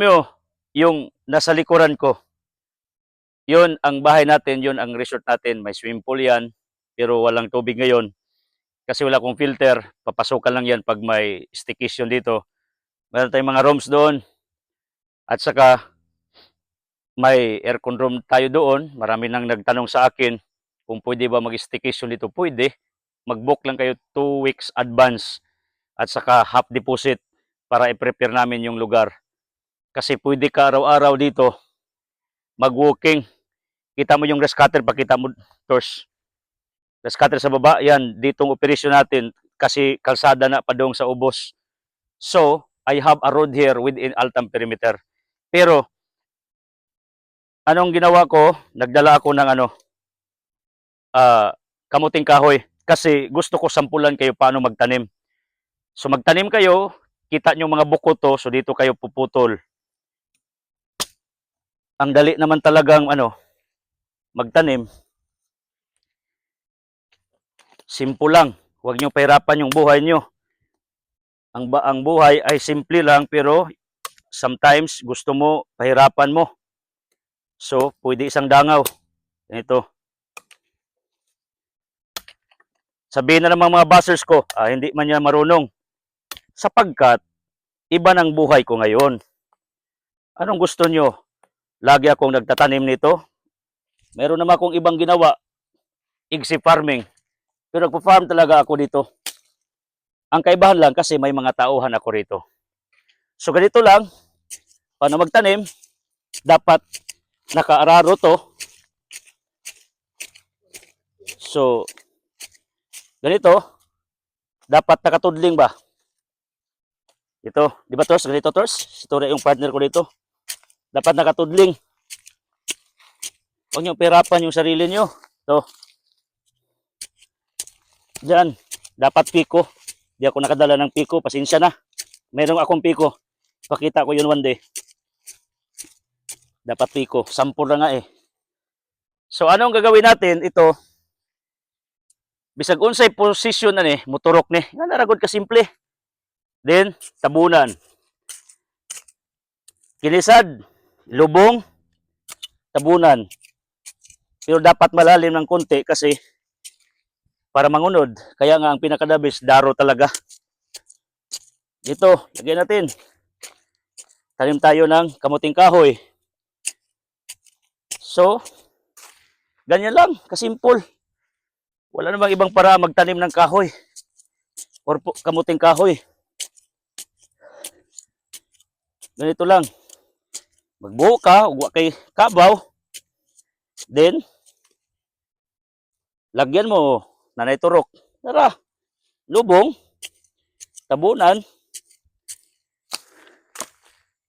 Nyo, yung nasa likuran ko, yun ang bahay natin, yun ang resort natin. May swimming pool yan, pero walang tubig ngayon. Kasi wala akong filter, papasukan lang yan pag may staycation dito. Meron tayong mga rooms doon, at saka may aircon room tayo doon. Marami nang nagtanong sa akin kung pwede ba mag-staycation dito. Pwede, mag-book lang kayo 2 weeks advance at saka half deposit para i-prepare namin yung lugar. Kasi pwede ka araw-araw dito mag-walking. Kita mo yung rescatter, pakita mo, Tors. Rescatter sa baba, yan, ditong operasyon natin kasi kalsada na padong sa ubos. So, I have a road here within Altam perimeter. Pero, anong ginawa ko? Nagdala ako ng kamuting kahoy kasi gusto ko sampulan kayo paano magtanim. So, magtanim kayo, kita nyo mga buko to, so dito kayo puputol. Ang dali naman talagang magtanim. Simple lang. Huwag nyo pahirapan yung buhay nyo. Ang buhay ay simple lang, pero sometimes gusto mo, pahirapan mo. So, pwede isang dangaw. Ito. Sabihin na naman mga bashers ko, hindi man niya marunong. Sapagkat, iba ng buhay ko ngayon. Anong gusto nyo? Lagi akong nagtatanim nito. Meron naman akong ibang ginawa, exit farming. Pero nagpo-farm talaga ako dito. Ang kaibahan lang kasi may mga tauhan ako rito. So ganito lang, paano magtanim, dapat nakaararo to. So, ganito, dapat nakatudling ba? Ito, di ba Tors? Ganito Tors? Ito na yung partner ko dito. Dapat nakatudling. Huwag nyo pirapan yung sarili nyo. Ito. Diyan, dapat piko. Di ako nakadala ng piko, pasensya na. Meron akong piko. Pakita ko yun one day. Dapat piko. Sampur na nga eh. So, anong gagawin natin? Ito, bisag unsay posisyon na ni, muturok ni. Nga naragod ka simple. Then, tabunan. Kinisad, lubong, tabunan. Pero dapat malalim ng konti kasi para mangunod. Kaya nga ang pinakadabis, daro talaga. Dito, lagyan natin. Tanim tayo ng kamuting kahoy. So, ganyan lang, kasimple. Wala namang ibang para magtanim ng kahoy or kamuting kahoy. Ganito lang. Magbuo ka, huwag kay kabaw. Then, lagyan mo, nanay turok. Tara, lubong, tabunan,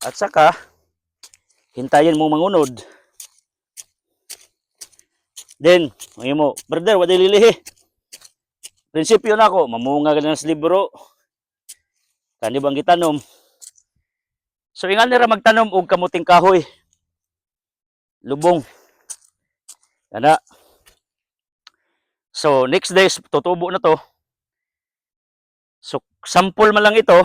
at saka, hintayin mong mangunod. Then, ngayon mo, brother, wala lilihi. Prinsipyo na ako, mamunga ka na sa libro. Kani bang gitanom? So, ingan nila magtanom og kamuting kahoy. Lubong. Yana. So, next days, tutubo na to. So, sample man lang ito.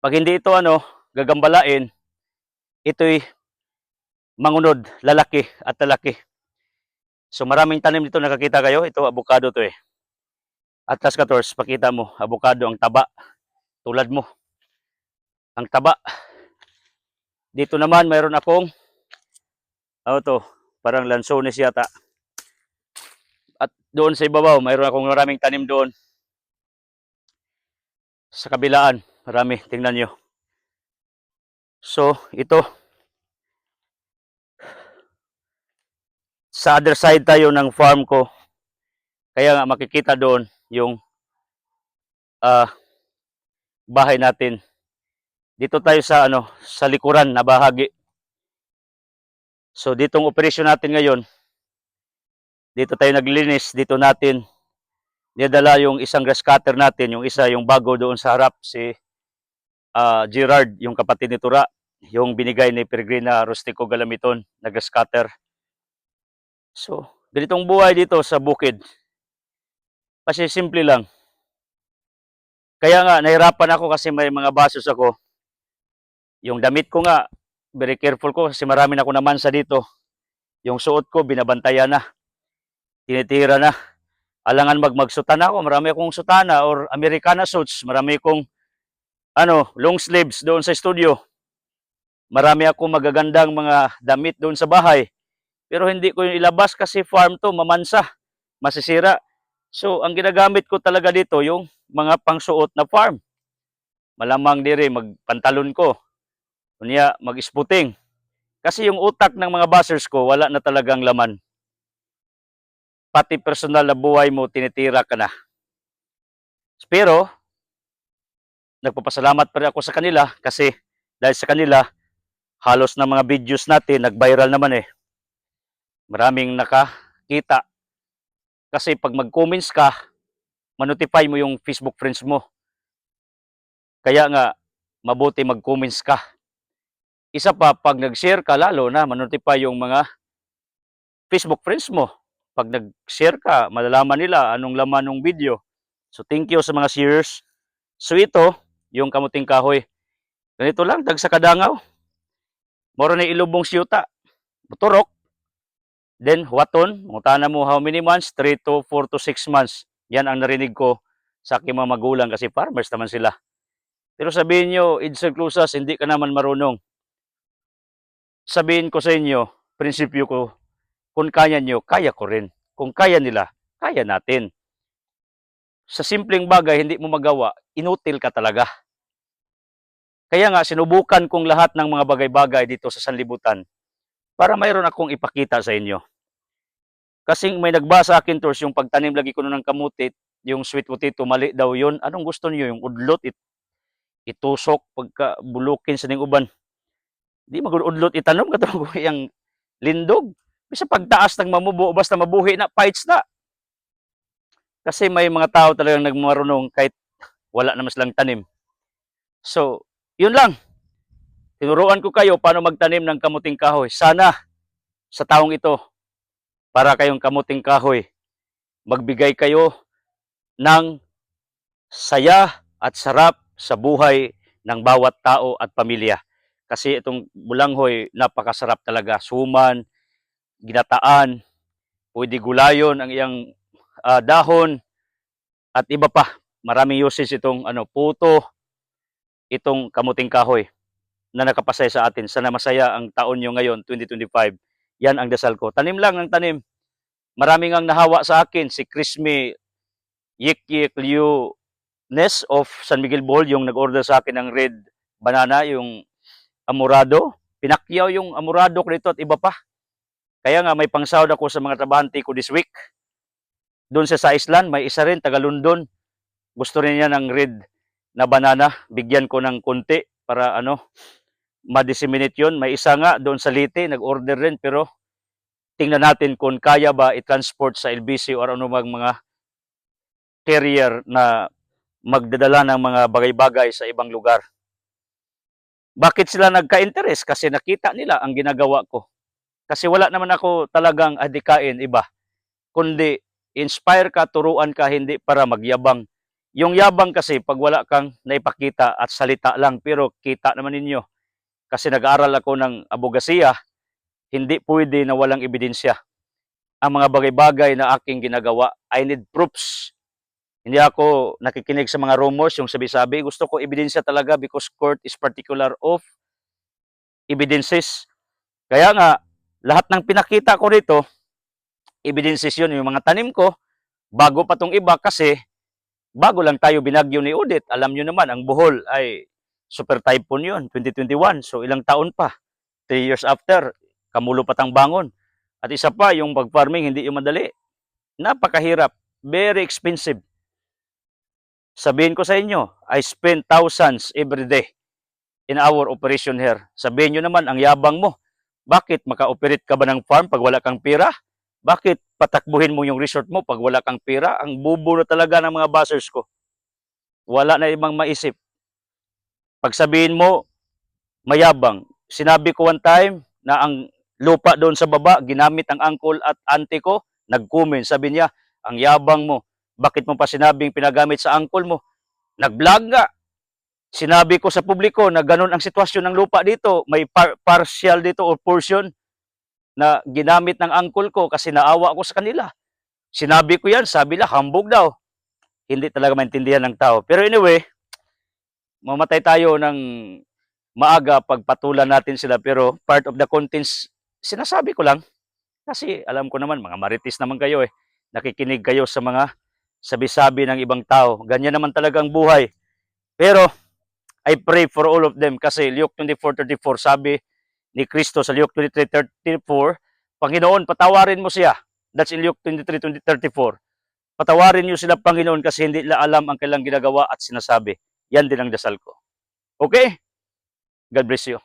Pag hindi ito, gagambalain, ito'y mangunod, lalaki at lalaki. So, maraming tanim dito, nakakita kayo. Ito, avocado to eh. Atlas 14, pakita mo, avocado, ang taba. Tulad mo. Ang taba. Dito naman, mayroon akong, parang lansones yata. At doon sa ibabaw, mayroon akong maraming tanim doon. Sa kabilaan, marami. Tingnan nyo. So, ito. Sa other side tayo ng farm ko. Kaya nga makikita doon yung bahay natin. Dito tayo sa sa likuran na bahagi. So, ditong operasyon natin ngayon. Dito tayo naglinis, dito natin nidala yung isang grass cutter natin, yung isa, yung bago doon sa harap, si Gerard, yung kapatid ni Tura, yung binigay ni Peregrina Rustico Galamiton na grass cutter. So, ganitong buhay dito sa bukid. Kasi simple lang. Kaya nga, nahirapan ako kasi may mga basos ako. Yung damit ko nga, very careful ko kasi marami na ako naman sa dito. Yung suot ko, binabantayan na, tinitira na. Alangan magsutana ako, marami akong sutana or Americana suits, marami akong long sleeves doon sa studio. Marami akong magagandang mga damit doon sa bahay. Pero hindi ko yung ilabas kasi farm to, mamansa, masisira. So, ang ginagamit ko talaga dito, yung mga pangsuot na farm. Malamang dire, magpantalon ko. Kunya, mag-sputing. Kasi yung utak ng mga buzzers ko, wala na talagang laman. Pati personal na buhay mo, tinitira ka na. Pero, nagpapasalamat pa rin ako sa kanila kasi dahil sa kanila, halos na mga videos natin, nag-viral naman eh. Maraming nakakita. Kasi pag mag-comments ka, manotify mo yung Facebook friends mo. Kaya nga, mabuti mag-comments ka. Isa pa, pag nag-share ka, lalo na manotify yung mga Facebook friends mo. Pag nag-share ka, malalaman nila anong laman ng video. So, thank you sa mga sharers. So, ito, yung kamuting kahoy. Ganito lang, dag sa kadangaw. Moro na ilubong siyuta. Buturok. Then, waton. Mutana mo how many months? 3 to 4 to 6 months. Yan ang narinig ko sa aking mga magulang kasi farmers naman sila. Pero sabihin nyo, Edsel Clusas, hindi ka naman marunong. Sabihin ko sa inyo, prinsipyo ko, kung kaya nyo, kaya ko rin. Kung kaya nila, kaya natin. Sa simpleng bagay, hindi mo magawa, inutil ka talaga. Kaya nga, sinubukan kong lahat ng mga bagay-bagay dito sa sanlibutan para mayroon akong ipakita sa inyo. Kasi may nagbasa akin, Tors, yung pagtanim lagi ko ng kamutit, yung sweet potato, mali daw yun. Anong gusto niyo? Yung udlot, itusok, pagka bulukin sa ning uban. Di magudlot itanom katong yung lindog. Bisa pagtaas ng mamubo basta mabuhi na fights na. Kasi may mga tao talagang nagmarunong kahit wala naman silang tanim. So, yun lang. Tinuruan ko kayo paano magtanim ng kamuting kahoy. Sana sa taong ito, para kayong kamuting kahoy, magbigay kayo ng saya at sarap sa buhay ng bawat tao at pamilya. Kasi itong bulanghoy, napakasarap talaga. Suman, ginataan, pwede gulayon ang iyang dahon, at iba pa. Maraming uses itong puto, itong kamuting kahoy na nakapasaya sa atin. Sana masaya ang taon nyo ngayon, 2025. Yan ang dasal ko. Tanim lang ng tanim. Maraming ang nahawa sa akin. Si Chrismy Yik Liu Ness of San Miguel Bohol, yung nag-order sa akin ng red banana, yung amurado. Pinakyaw yung amurado ko dito at iba pa. Kaya nga may pangsahod ako sa mga trabahante ko this week. Doon sa Island, may isa rin, taga London. Gusto rin niya ng red na banana. Bigyan ko ng konti para ma-disseminate yun. May isa nga doon sa Leyte, nag-order rin, pero tingnan natin kung kaya ba i-transport sa LBC o ano mga carrier na magdadala ng mga bagay-bagay sa ibang lugar. Bakit sila nagka-interest? Kasi nakita nila ang ginagawa ko. Kasi wala naman ako talagang adikain iba, kundi inspire ka, turuan ka, hindi para magyabang. Yung yabang kasi pag wala kang naipakita at salita lang, pero kita naman ninyo. Kasi nag-aaral ako ng abogasiya, hindi pwede na walang ebidensya. Ang mga bagay-bagay na aking ginagawa, I need proofs. Hindi ako nakikinig sa mga rumors, yung sabi-sabi. Gusto ko ebidensya talaga because court is particular of evidences. Kaya nga, lahat ng pinakita ko rito, evidences yun. Yung mga tanim ko, bago pa tong iba kasi bago lang tayo binagyo ni Odette. Alam nyo naman, ang Bohol ay super typhoon yun, 2021. So ilang taon pa, 3 years after, kamulo patang bangon. At isa pa, yung pag-farming, hindi yung madali. Napakahirap, very expensive. Sabihin ko sa inyo, I spend thousands every day in our operation here. Sabihin nyo naman, ang yabang mo. Bakit maka-operate ka ba ng farm pag wala kang pera? Bakit patakbuhin mo yung resort mo pag wala kang pera? Ang bubo na talaga ng mga buzzers ko. Wala na ibang maisip. Pag sabihin mo, mayabang. Sinabi ko one time na ang lupa doon sa baba, ginamit ang uncle at auntie ko, nag-comment. Sabi niya, ang yabang mo. Bakit mo pa sinabing pinagamit sa uncle mo? Nag-vlog nga. Sinabi ko sa publiko na ganun ang sitwasyon ng lupa dito. May partial dito o portion na ginamit ng uncle ko kasi naawa ako sa kanila. Sinabi ko yan, sabi nila, hambog daw. Hindi talaga maintindihan ng tao. Pero anyway, mamatay tayo ng maaga pagpatulan natin sila. Pero part of the contents, sinasabi ko lang. Kasi alam ko naman, mga marites naman kayo eh. Nakikinig kayo sa mga sabi-sabi ng ibang tao. Ganyan naman talaga ang buhay. Pero, I pray for all of them kasi Luke 24:34 sabi ni Kristo sa Luke 23:34, Panginoon, patawarin mo siya. That's in Luke 23:34. Patawarin niyo sila, Panginoon, kasi hindi nila alam ang kailang ginagawa at sinasabi. Yan din ang dasal ko. Okay? God bless you.